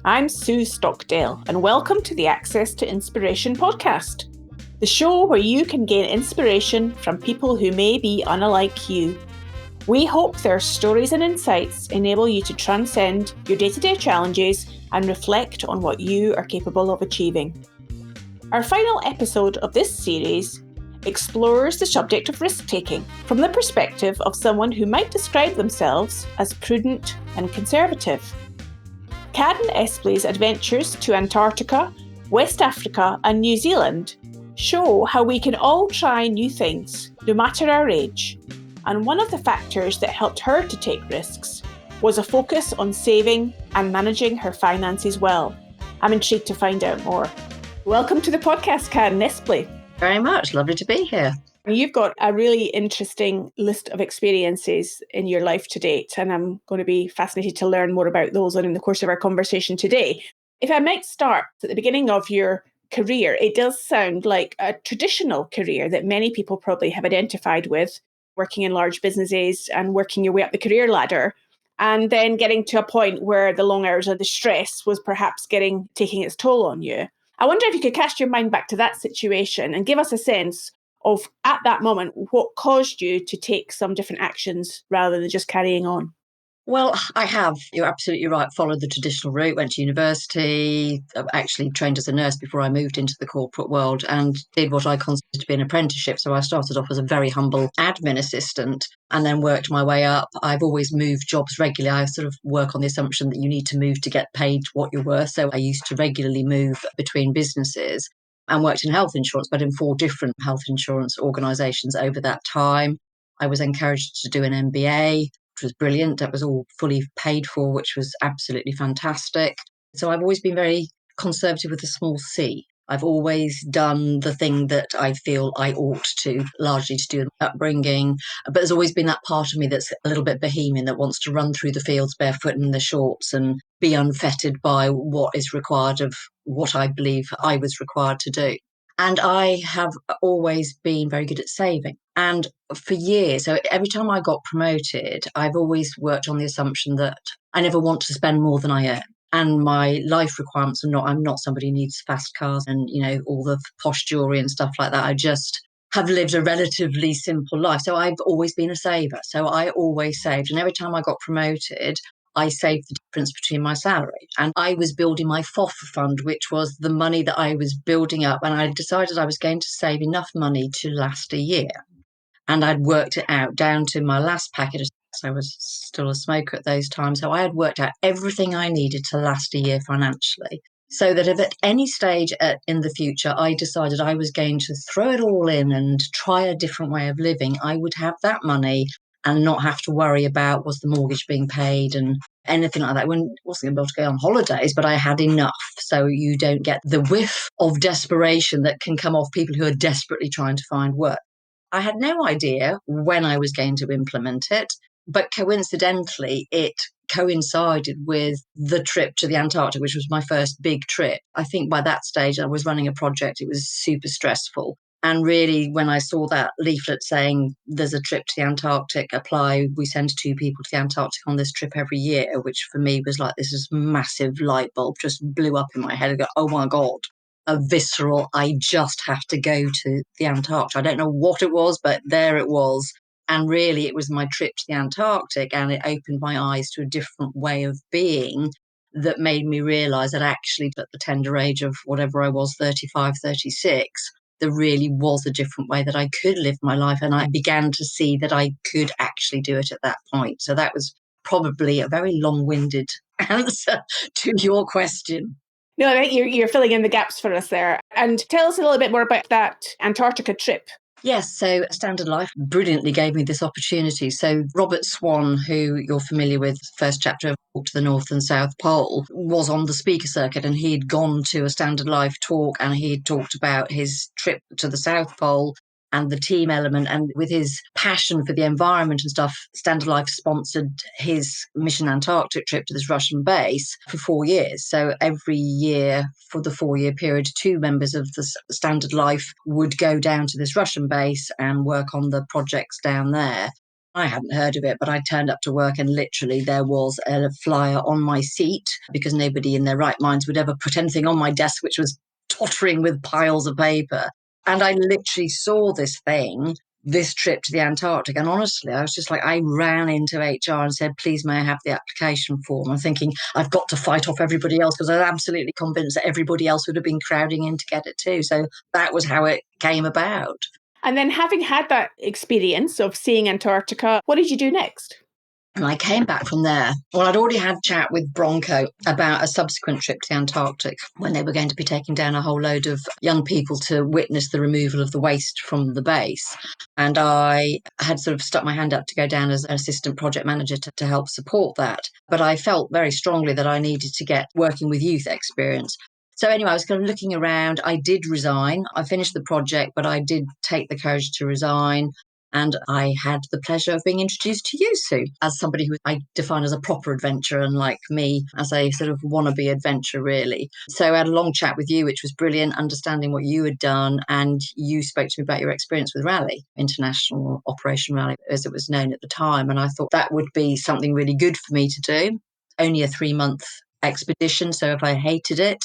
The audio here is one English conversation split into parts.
I'm Sue Stockdale, and welcome to the Access to Inspiration podcast, the show where you can gain inspiration from people who may be unlike you. We hope their stories and insights enable you to transcend your day-to-day challenges and reflect on what you are capable of achieving. Our final episode of this series explores the subject of risk-taking from the perspective of someone who might describe themselves as prudent and conservative. Karen Espley's adventures to Antarctica, West Africa and New Zealand show how we can all try new things, no matter our age. And one of the factors that helped her to take risks was a focus on saving and managing her finances well. I'm intrigued to find out more. Welcome to the podcast, Karen Espley. Very much. Lovely to be here. You've got a really interesting list of experiences in your life to date, and I'm going to be fascinated to learn more about those in the course of our conversation today. If I might start at the beginning of your career, it does sound like a traditional career that many people probably have identified with, working in large businesses and working your way up the career ladder, and then getting to a point where the long hours or the stress was perhaps taking its toll on you. I wonder if you could cast your mind back to that situation and give us a sense of, at that moment, what caused you to take some different actions rather than just carrying on. Well, I have. You're absolutely right. Followed the traditional route, went to university, actually trained as a nurse before I moved into the corporate world and did what I considered to be an apprenticeship. So I started off as a very humble admin assistant and then worked my way up. I've always moved jobs regularly. I sort of work on the assumption that you need to move to get paid what you're worth. So I used to regularly move between businesses and worked in health insurance, but in 4 different health insurance organisations over that time. I was encouraged to do an MBA, which was brilliant. That was all fully paid for, which was absolutely fantastic. So I've always been very conservative with a small c. I've always done the thing that I feel I ought to, largely to do with upbringing. But there's always been that part of me that's a little bit bohemian that wants to run through the fields barefoot in the shorts and be unfettered by what is required of what I believe I was required to do. And I have always been very good at saving. And for years, so every time I got promoted, I've always worked on the assumption that I never want to spend more than I earn. And my life requirements I'm not somebody who needs fast cars and, all the posh jewelry and stuff like that. I just have lived a relatively simple life. So I've always been a saver. So I always saved. And every time I got promoted, I saved the difference between my salary. And I was building my FOF fund, which was the money that I was building up. And I decided I was going to save enough money to last a year. And I'd worked it out down to my last packet of cigarettes. I was still a smoker at those times. So I had worked out everything I needed to last a year financially. So that if at any stage in the future I decided I was going to throw it all in and try a different way of living, I would have that money and not have to worry about was the mortgage being paid and anything like that. I wasn't able to go on holidays, but I had enough. So you don't get the whiff of desperation that can come off people who are desperately trying to find work. I had no idea when I was going to implement it, but coincidentally, it coincided with the trip to the Antarctic, which was my first big trip. I think by that stage, I was running a project. It was super stressful. And really, when I saw that leaflet saying there's a trip to the Antarctic, apply, we send 2 people to the Antarctic on this trip every year, which for me was like this massive light bulb just blew up in my head. I go, oh my God. A visceral, I just have to go to the Antarctic. I don't know what it was, but there it was. And really, it was my trip to the Antarctic, and it opened my eyes to a different way of being that made me realise that actually at the tender age of whatever I was, 35, 36, there really was a different way that I could live my life. And I began to see that I could actually do it at that point. So that was probably a very long-winded answer to your question. No, I think you're filling in the gaps for us there. And tell us a little bit more about that Antarctica trip. Yes, so Standard Life brilliantly gave me this opportunity. So Robert Swan, who you're familiar with, first chapter of Walk to the North and South Pole, was on the speaker circuit and he'd gone to a Standard Life talk and he'd talked about his trip to the South Pole and the team element. And with his passion for the environment and stuff, Standard Life sponsored his Mission Antarctic trip to this Russian base for 4 years. So every year for the 4-year period, 2 members of the Standard Life would go down to this Russian base and work on the projects down there. I hadn't heard of it, but I turned up to work and literally there was a flyer on my seat because nobody in their right minds would ever put anything on my desk, which was tottering with piles of paper. And I literally saw this thing, this trip to the Antarctic. And honestly, I was just like, I ran into HR and said, please, may I have the application form? I'm thinking, I've got to fight off everybody else because I was absolutely convinced that everybody else would have been crowding in to get it too. So that was how it came about. And then having had that experience of seeing Antarctica, what did you do next? And I came back from there. Well, I'd already had a chat with Bronco about a subsequent trip to the Antarctic when they were going to be taking down a whole load of young people to witness the removal of the waste from the base. And I had sort of stuck my hand up to go down as an assistant project manager to help support that. But I felt very strongly that I needed to get working with youth experience. So anyway, I was kind of looking around. I did resign. I finished the project, but I did take the courage to resign. And I had the pleasure of being introduced to you, Sue, as somebody who I define as a proper adventurer, and like me, as a sort of wannabe adventurer, really. So I had a long chat with you, which was brilliant, understanding what you had done. And you spoke to me about your experience with Raleigh International, Operation Raleigh, as it was known at the time. And I thought that would be something really good for me to do. Only a 3-month expedition. So if I hated it,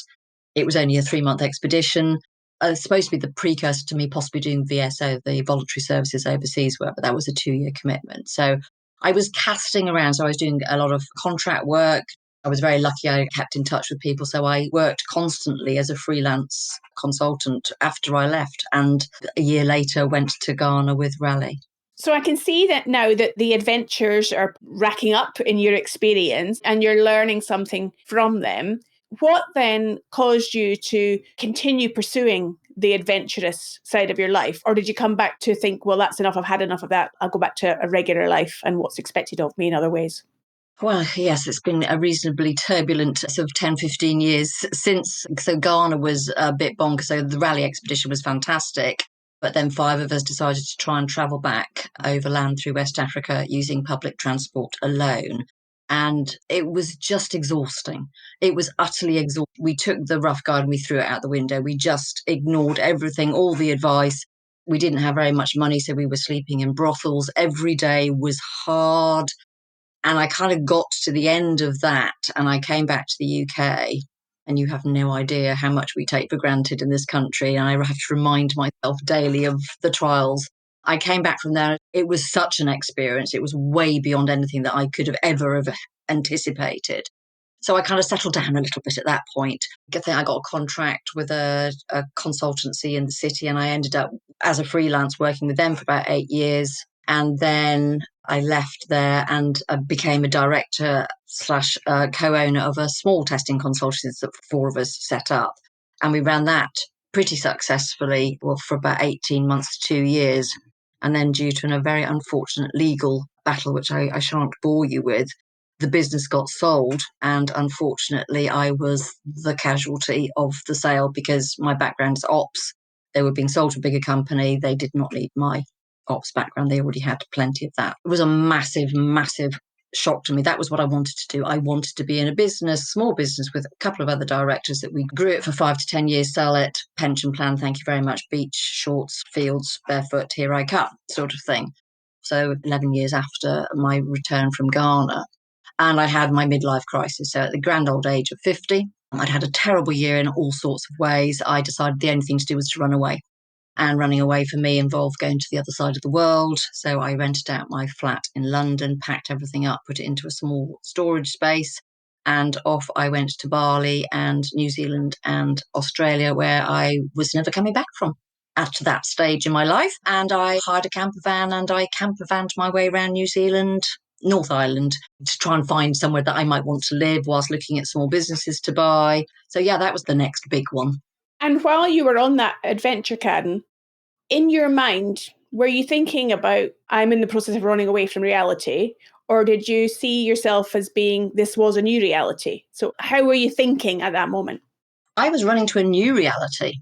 it was only a 3-month expedition. It's supposed to be the precursor to me possibly doing VSO, the voluntary services overseas work, but that was a 2-year commitment. So I was casting around. So I was doing a lot of contract work. I was very lucky I kept in touch with people. So I worked constantly as a freelance consultant after I left. And a year later, went to Ghana with Raleigh. So I can see that now that the adventures are racking up in your experience and you're learning something from them. What then caused you to continue pursuing the adventurous side of your life? Or did you come back to think, well, that's enough, I've had enough of that, I'll go back to a regular life and what's expected of me in other ways? Well, yes, it's been a reasonably turbulent sort of 10, 15 years since. So Ghana was a bit bonkers. So the Raleigh expedition was fantastic. But then 5 of us decided to try and travel back overland through West Africa using public transport alone. And it was just exhausting. It was utterly exhausting. We took the rough guide and we threw it out the window. We just ignored everything, all the advice. We didn't have very much money, so we were sleeping in brothels. Every day was hard. And I kind of got to the end of that and I came back to the UK. And you have no idea how much we take for granted in this country. And I have to remind myself daily of the trials. I came back from there. It was such an experience. It was way beyond anything that I could have ever anticipated. So I kind of settled down a little bit at that point. I think I got a contract with a consultancy in the city and I ended up as a freelance working with them for about 8 years. And then I left there and became a director slash co-owner of a small testing consultancy that 4 of us set up. And we ran that pretty successfully, well, for about 18 months to 2 years. And then due to a very unfortunate legal battle, which I shan't bore you with, the business got sold. And unfortunately, I was the casualty of the sale because my background is ops. They were being sold to a bigger company. They did not need my ops background. They already had plenty of that. It was a massive, massive shock to me. That was what I wanted to do. I wanted to be in a business, small business with a couple of other directors that we grew it for 5 to 10 years, sell it, pension plan, thank you very much, beach, shorts, fields, barefoot, here I come, sort of thing. So 11 years after my return from Ghana. And I had my midlife crisis. So at the grand old age of 50, I'd had a terrible year in all sorts of ways. I decided the only thing to do was to run away. And running away for me involved going to the other side of the world. So I rented out my flat in London, packed everything up, put it into a small storage space, and off I went to Bali and New Zealand and Australia, where I was never coming back from at that stage in my life. And I hired a camper van and I camper vanned my way around New Zealand, North Island, to try and find somewhere that I might want to live whilst looking at small businesses to buy. So yeah, that was the next big one. And while you were on that adventure, Karen, in your mind, were you thinking about, I'm in the process of running away from reality? Or did you see yourself as being, this was a new reality? So how were you thinking at that moment? I was running to a new reality.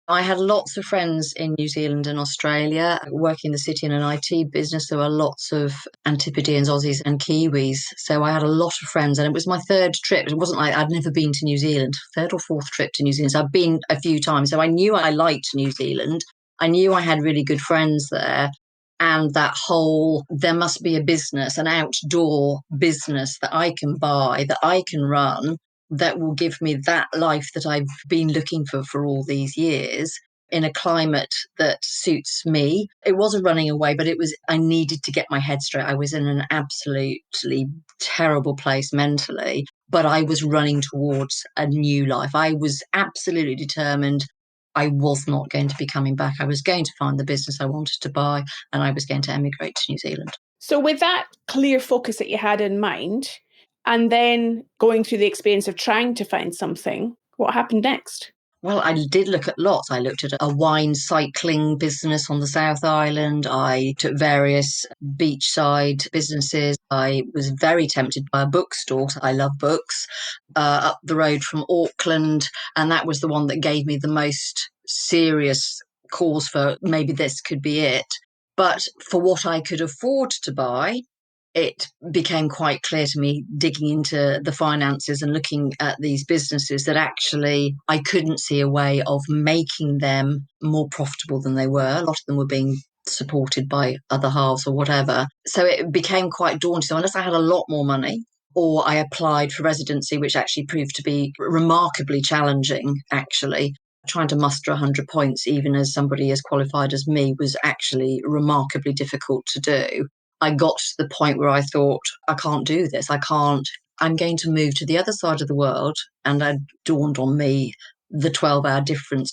I had lots of friends in New Zealand and Australia. Working in the city in an IT business, there were lots of Antipodeans, Aussies and Kiwis. So I had a lot of friends and it was my 3rd trip. It wasn't like I'd never been to New Zealand, 3rd or 4th trip to New Zealand. So I've been a few times. So I knew I liked New Zealand. I knew I had really good friends there. And that whole, there must be a business, an outdoor business that I can buy, that I can run, that will give me that life that I've been looking for all these years in a climate that suits me. It wasn't running away, but I needed to get my head straight. I was in an absolutely terrible place mentally, but I was running towards a new life. I was absolutely determined. I was not going to be coming back. I was going to find the business I wanted to buy, and I was going to emigrate to New Zealand. So with that clear focus that you had in mind, and then going through the experience of trying to find something, what happened next? Well, I did look at lots. I looked at a wine cycling business on the South Island. I took various beachside businesses. I was very tempted by a bookstore. I love books. Up the road from Auckland. And that was the one that gave me the most serious cause for maybe this could be it. But for what I could afford to buy, it became quite clear to me, digging into the finances and looking at these businesses, that actually I couldn't see a way of making them more profitable than they were. A lot of them were being supported by other halves or whatever. So it became quite daunting. So unless I had a lot more money, or I applied for residency, which actually proved to be remarkably challenging, actually. Trying to muster 100 points, even as somebody as qualified as me, was actually remarkably difficult to do. I got to the point where I thought, I can't do this. I'm going to move to the other side of the world. And it dawned on me, the 12-hour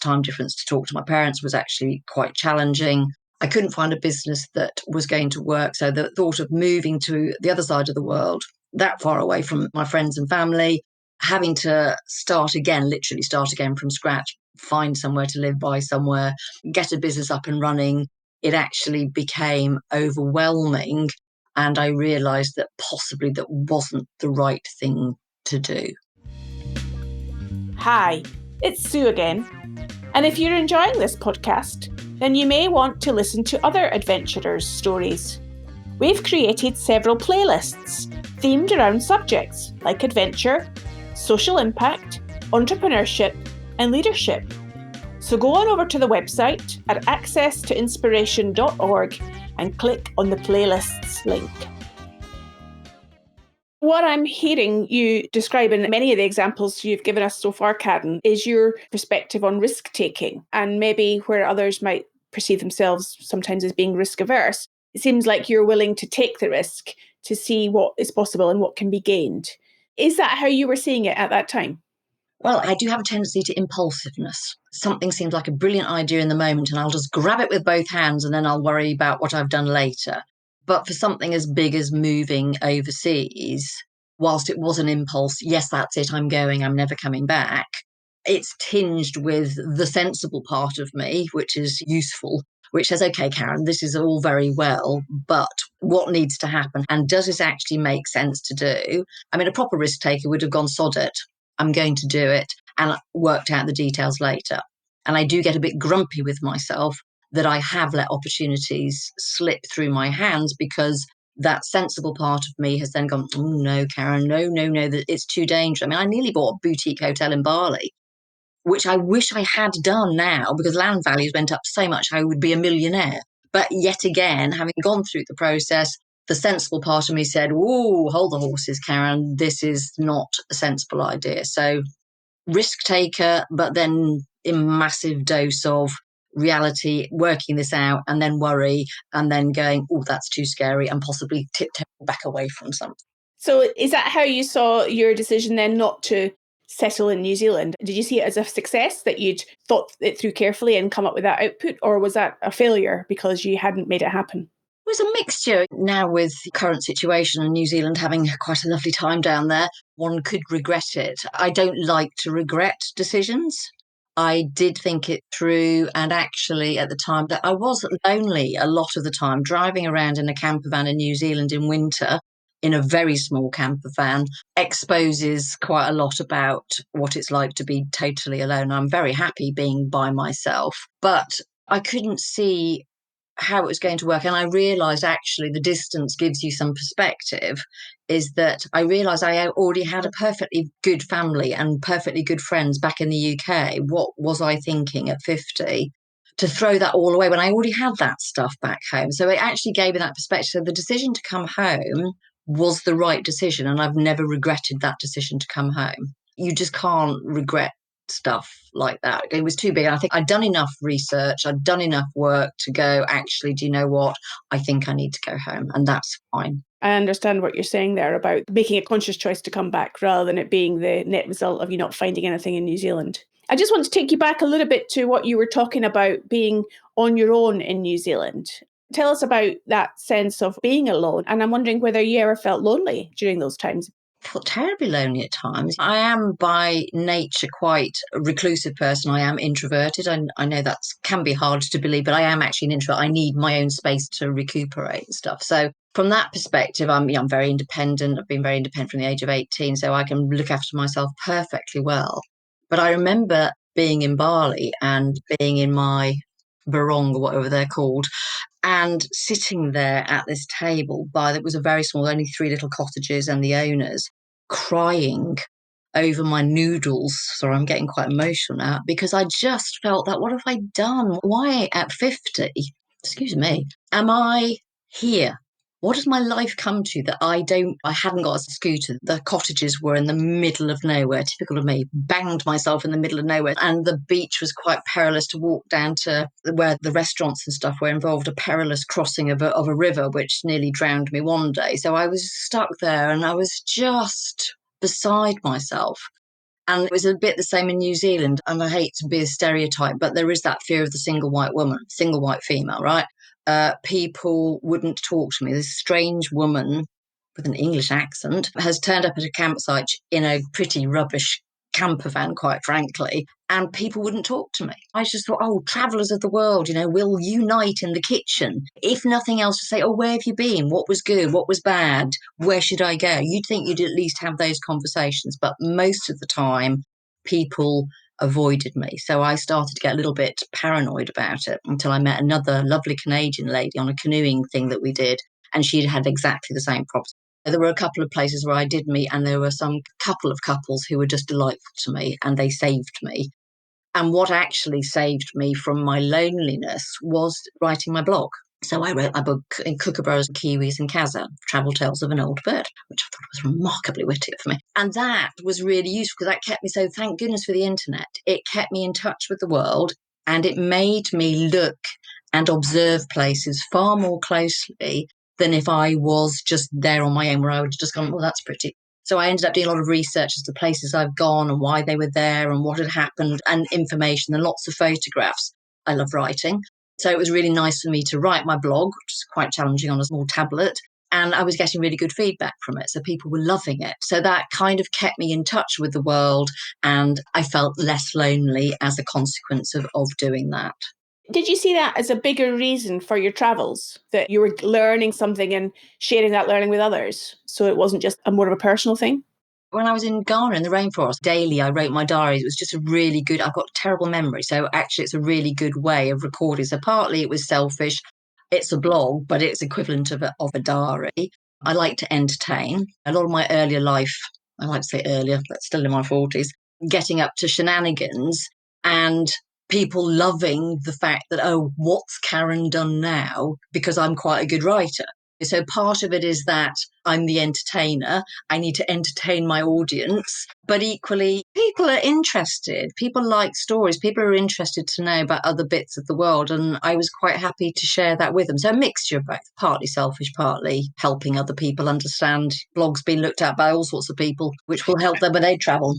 time difference to talk to my parents was actually quite challenging. I couldn't find a business that was going to work. So the thought of moving to the other side of the world, that far away from my friends and family, having to literally start again from scratch, find somewhere to live, buy somewhere, get a business up and running, it actually became overwhelming. And I realised that possibly that wasn't the right thing to do. Hi, it's Sue again. And if you're enjoying this podcast, then you may want to listen to other adventurers' stories. We've created several playlists themed around subjects like adventure, social impact, entrepreneurship, and leadership. So go on over to the website at accesstoinspiration.org and click on the playlists link. What I'm hearing you describe in many of the examples you've given us so far, Karen, is your perspective on risk-taking, and maybe where others might perceive themselves sometimes as being risk-averse. It seems like you're willing to take the risk to see what is possible and what can be gained. Is that how you were seeing it at that time? Well, I do have a tendency to impulsiveness. Something seems like a brilliant idea in the moment, and I'll just grab it with both hands, and then I'll worry about what I've done later. But for something as big as moving overseas, whilst it was an impulse, yes, that's it, I'm going, I'm never coming back, it's tinged with the sensible part of me, which is useful, which says, okay, Karen, this is all very well, but what needs to happen? And does this actually make sense to do? I mean, a proper risk taker would have gone, sod it, I'm going to do it, and worked out the details later. And I do get a bit grumpy with myself that I have let opportunities slip through my hands, because that sensible part of me has then gone, oh no, Karen, no, that it's too dangerous. I mean, I nearly bought a boutique hotel in Bali, which I wish I had done now, because land values went up so much I would be a millionaire. But yet again, having gone through the process, the sensible part of me said, oh, hold the horses, Karen, this is not a sensible idea. So risk taker, but then in massive dose of reality, working this out, and then worry, and then going, oh, that's too scary, and possibly tiptoe back away from something. So is that how you saw your decision then not to settle in New Zealand? Did you see it as a success that you'd thought it through carefully and come up with that output, or was that a failure because you hadn't made it happen? It was a mixture. Now, with the current situation in New Zealand, having quite a lovely time down there, one could regret it. I don't like to regret decisions. I did think it through, and actually at the time that I was lonely a lot of the time, driving around in a camper van in New Zealand in winter, in a very small camper van, exposes quite a lot about what it's like to be totally alone. I'm very happy being by myself, but I couldn't see how it was going to work. And I realised actually the distance gives you some perspective, is that I realised I already had a perfectly good family and perfectly good friends back in the UK. What was I thinking at 50 to throw that all away when I already had that stuff back home. So it actually gave me that perspective. So the decision to come home was the right decision. And I've never regretted that decision to come home. You just can't regret stuff like that. It was too big. And I think I'd done enough research, I'd done enough work to go, actually, do you know what? I think I need to go home. And that's fine. I understand what you're saying there about making a conscious choice to come back rather than it being the net result of you not finding anything in New Zealand. I just want to take you back a little bit to what you were talking about being on your own in New Zealand. Tell us about that sense of being alone. And I'm wondering whether you ever felt lonely during those times. I felt terribly lonely at times. I am by nature quite a reclusive person. I am introverted. I know that can be hard to believe, but I am actually an introvert. I need my own space to recuperate and stuff. So from that perspective, I'm very independent. I've been very independent from the age of 18, so I can look after myself perfectly well. But I remember being in Bali and being in my barong or whatever they're called, and sitting there at this table by that was a very small, only three little cottages and the owners, crying over my noodles. Sorry, I'm getting quite emotional now because I just felt that what have I done? Why at 50, excuse me, am I here? What has my life come to that I hadn't got a scooter. The cottages were in the middle of nowhere, typical of me, banged myself in the middle of nowhere. And the beach was quite perilous to walk down to where the restaurants and stuff were involved, a perilous crossing of a river, which nearly drowned me one day. So I was stuck there and I was just beside myself. And it was a bit the same in New Zealand. And I hate to be a stereotype, but there is that fear of the single white woman, single white female, right? People wouldn't talk to me. This strange woman with an English accent has turned up at a campsite in a pretty rubbish camper van, quite frankly, and people wouldn't talk to me. I just thought, oh, travellers of the world, we'll unite in the kitchen. If nothing else, to say, oh, where have you been? What was good? What was bad? Where should I go? You'd think you'd at least have those conversations, but most of the time, people avoided me. So I started to get a little bit paranoid about it until I met another lovely Canadian lady on a canoeing thing that we did, and she'd had exactly the same problem. There were a couple of places where I did meet, and there were some couple of couples who were just delightful to me, and they saved me. And what actually saved me from my loneliness was writing my blog. So I wrote my book in Kookaburras, Kiwis and Kaza, Travel Tales of an Old Bird, which I thought was remarkably witty of me. And that was really useful because that kept me, so thank goodness for the internet. It kept me in touch with the world and it made me look and observe places far more closely than if I was just there on my own, where I would just gone, well, that's pretty. So I ended up doing a lot of research as to places I've gone and why they were there and what had happened, and information and lots of photographs. I love writing. So it was really nice for me to write my blog, which is quite challenging on a small tablet. And I was getting really good feedback from it. So people were loving it. So that kind of kept me in touch with the world. And I felt less lonely as a consequence of doing that. Did you see that as a bigger reason for your travels, that you were learning something and sharing that learning with others? So it wasn't just a more of a personal thing? When I was in Ghana in the rainforest, daily I wrote my diaries. It was just a really good, I've got terrible memory. So actually it's a really good way of recording. So partly it was selfish. It's a blog, but it's equivalent of a diary. I like to entertain. A lot of my earlier life, I like to say earlier, but still in my 40s, getting up to shenanigans and people loving the fact that, oh, what's Karen done now? Because I'm quite a good writer. So part of it is that I'm the entertainer. I need to entertain my audience. But equally, people are interested. People like stories. People are interested to know about other bits of the world. And I was quite happy to share that with them. So a mixture of both, partly selfish, partly helping other people understand. Blogs being looked at by all sorts of people, which will help them when they travel.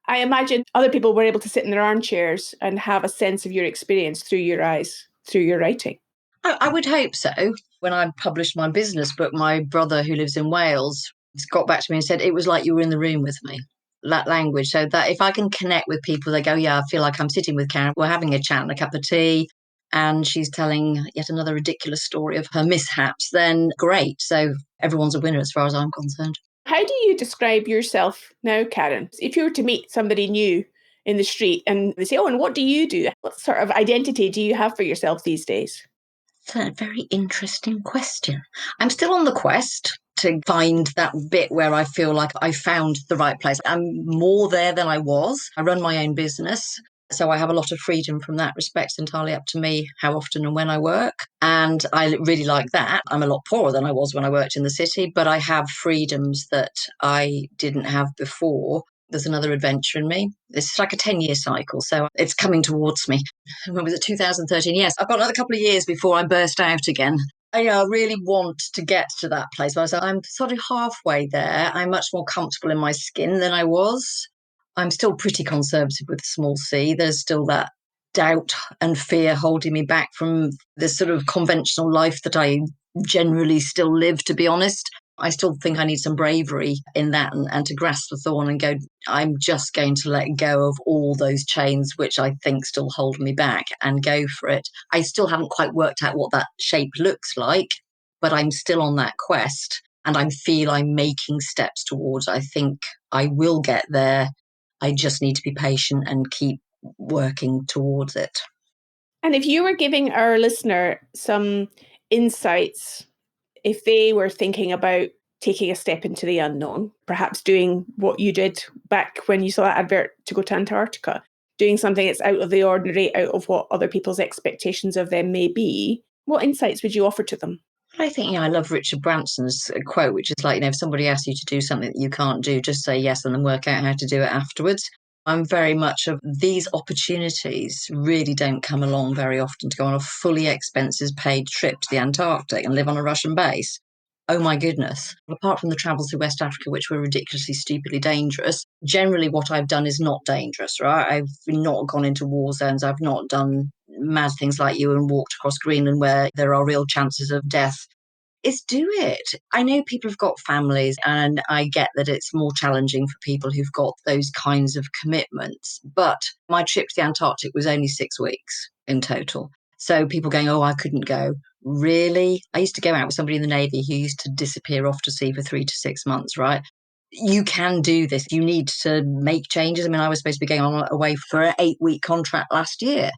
I imagine other people were able to sit in their armchairs and have a sense of your experience through your eyes, through your writing. I would hope so. When I published my business book, my brother who lives in Wales got back to me and said, it was like you were in the room with me, that language. So that if I can connect with people, they go, yeah, I feel like I'm sitting with Karen. We're having a chat and a cup of tea, and she's telling yet another ridiculous story of her mishaps, then great. So everyone's a winner as far as I'm concerned. How do you describe yourself now, Karen? If you were to meet somebody new in the street and they say, oh, and what do you do? What sort of identity do you have for yourself these days? It's a very interesting question. I'm still on the quest to find that bit where I feel like I found the right place. I'm more there than I was. I run my own business. So I have a lot of freedom from that respect. It's entirely up to me how often and when I work. And I really like that. I'm a lot poorer than I was when I worked in the city, but I have freedoms that I didn't have before. There's another adventure in me. It's like a 10-year cycle. So it's coming towards me. When was it, 2013? Yes, I've got another couple of years before I burst out again. I really want to get to that place. I'm sort of halfway there. I'm much more comfortable in my skin than I was. I'm still pretty conservative with a small c. There's still that doubt and fear holding me back from the sort of conventional life that I generally still live, to be honest. I still think I need some bravery in that and to grasp the thorn and go, I'm just going to let go of all those chains, which I think still hold me back, and go for it. I still haven't quite worked out what that shape looks like, but I'm still on that quest and I feel I'm making steps towards. I think I will get there. I just need to be patient and keep working towards it. And if you were giving our listener some insights, if they were thinking about taking a step into the unknown, perhaps doing what you did back when you saw that advert to go to Antarctica, doing something that's out of the ordinary, out of what other people's expectations of them may be, what insights would you offer to them? I think, I love Richard Branson's quote, which is like, if somebody asks you to do something that you can't do, just say yes and then work out how to do it afterwards. I'm very much of these opportunities really don't come along very often to go on a fully expenses paid trip to the Antarctic and live on a Russian base. Oh my goodness. Apart from the travels to West Africa, which were ridiculously, stupidly dangerous, generally what I've done is not dangerous, right? I've not gone into war zones. I've not done mad things like you and walked across Greenland where there are real chances of death. Is do it. I know people have got families, and I get that it's more challenging for people who've got those kinds of commitments. But my trip to the Antarctic was only 6 weeks in total. So people going, oh, I couldn't go. Really? I used to go out with somebody in the Navy who used to disappear off to sea for 3 to 6 months, right? You can do this. You need to make changes. I mean, I was supposed to be going on away for an 8-week contract last year.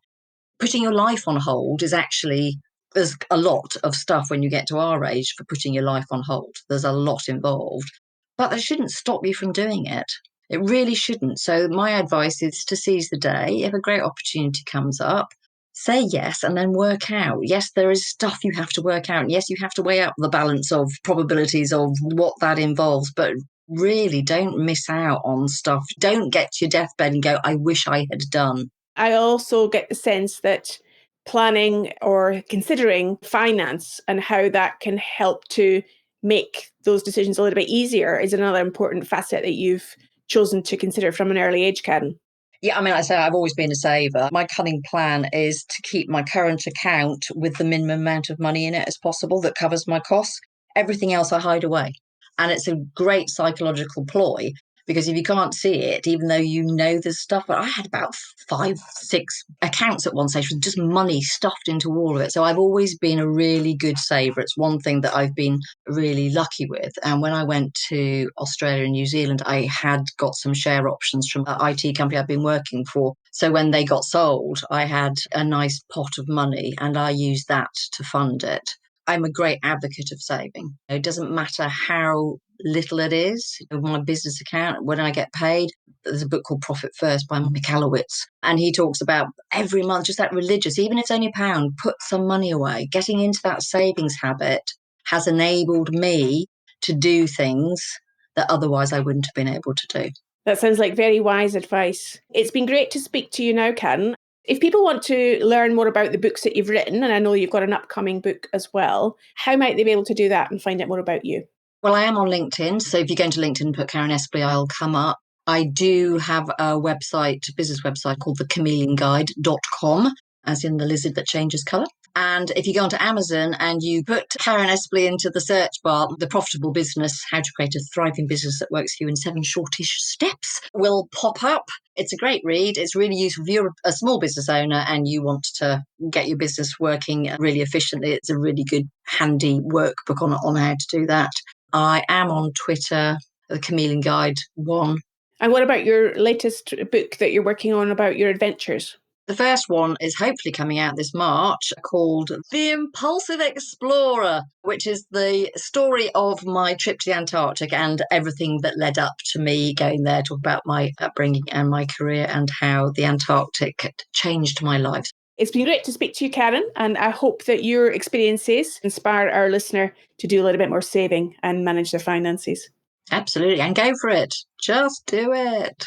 Putting your life on hold is actually, there's a lot of stuff when you get to our age for putting your life on hold. There's a lot involved, but that shouldn't stop you from doing it. It really shouldn't. So my advice is to seize the day. If a great opportunity comes up, say yes and then work out. Yes, there is stuff you have to work out. And yes, you have to weigh up the balance of probabilities of what that involves, but really don't miss out on stuff. Don't get to your deathbed and go, I wish I had done. I also get the sense that planning or considering finance and how that can help to make those decisions a little bit easier is another important facet that you've chosen to consider from an early age, Karen. Yeah, I mean, I say I've always been a saver. My cunning plan is to keep my current account with the minimum amount of money in it as possible that covers my costs. Everything else I hide away. And it's a great psychological ploy because if you can't see it, even though you know there's stuff, but I had about 5, 6 accounts at one stage with just money stuffed into all of it. So I've always been a really good saver. It's one thing that I've been really lucky with. And when I went to Australia and New Zealand, I had got some share options from an IT company I've been working for. So when they got sold, I had a nice pot of money and I used that to fund it. I'm a great advocate of saving. It doesn't matter how little it is. My business account, when I get paid, there's a book called Profit First by Michalowicz, and he talks about every month, just that religious, even if it's only £1, put some money away. Getting into that savings habit has enabled me to do things that otherwise I wouldn't have been able to do. That sounds like very wise advice. It's been great to speak to you now, Karen. If people want to learn more about the books that you've written, and I know you've got an upcoming book as well, how might they be able to do that and find out more about you? Well, I am on LinkedIn. So if you go into LinkedIn and put Karen Espley, I'll come up. I do have a website, a business website called thechameleonguide.com, as in the lizard that changes colour. And if you go onto Amazon and you put Karen Espley into the search bar, The Profitable Business, How to Create a Thriving Business That Works for You in 7 Shortish Steps will pop up. It's a great read. It's really useful if you're a small business owner and you want to get your business working really efficiently. It's a really good, handy workbook on how to do that. I am on Twitter, The Chameleon Guide 1. And what about your latest book that you're working on about your adventures? The first one is hopefully coming out this March, called The Impulsive Explorer, which is the story of my trip to the Antarctic and everything that led up to me going there, talk about my upbringing and my career and how the Antarctic changed my life. It's been great to speak to you, Karen, and I hope that your experiences inspire our listener to do a little bit more saving and manage their finances. Absolutely, and go for it. Just do it.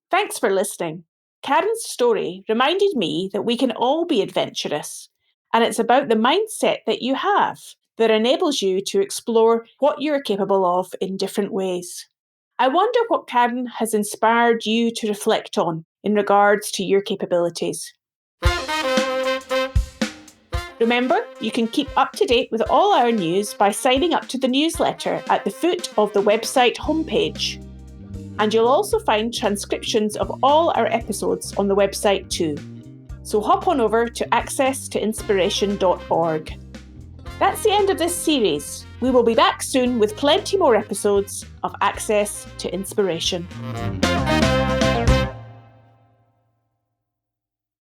Thanks for listening. Karen's story reminded me that we can all be adventurous, and it's about the mindset that you have that enables you to explore what you're capable of in different ways. I wonder what Karen has inspired you to reflect on in regards to your capabilities. Remember, you can keep up to date with all our news by signing up to the newsletter at the foot of the website homepage. And you'll also find transcriptions of all our episodes on the website too. So hop on over to accesstoinspiration.org. That's the end of this series. We will be back soon with plenty more episodes of Access to Inspiration.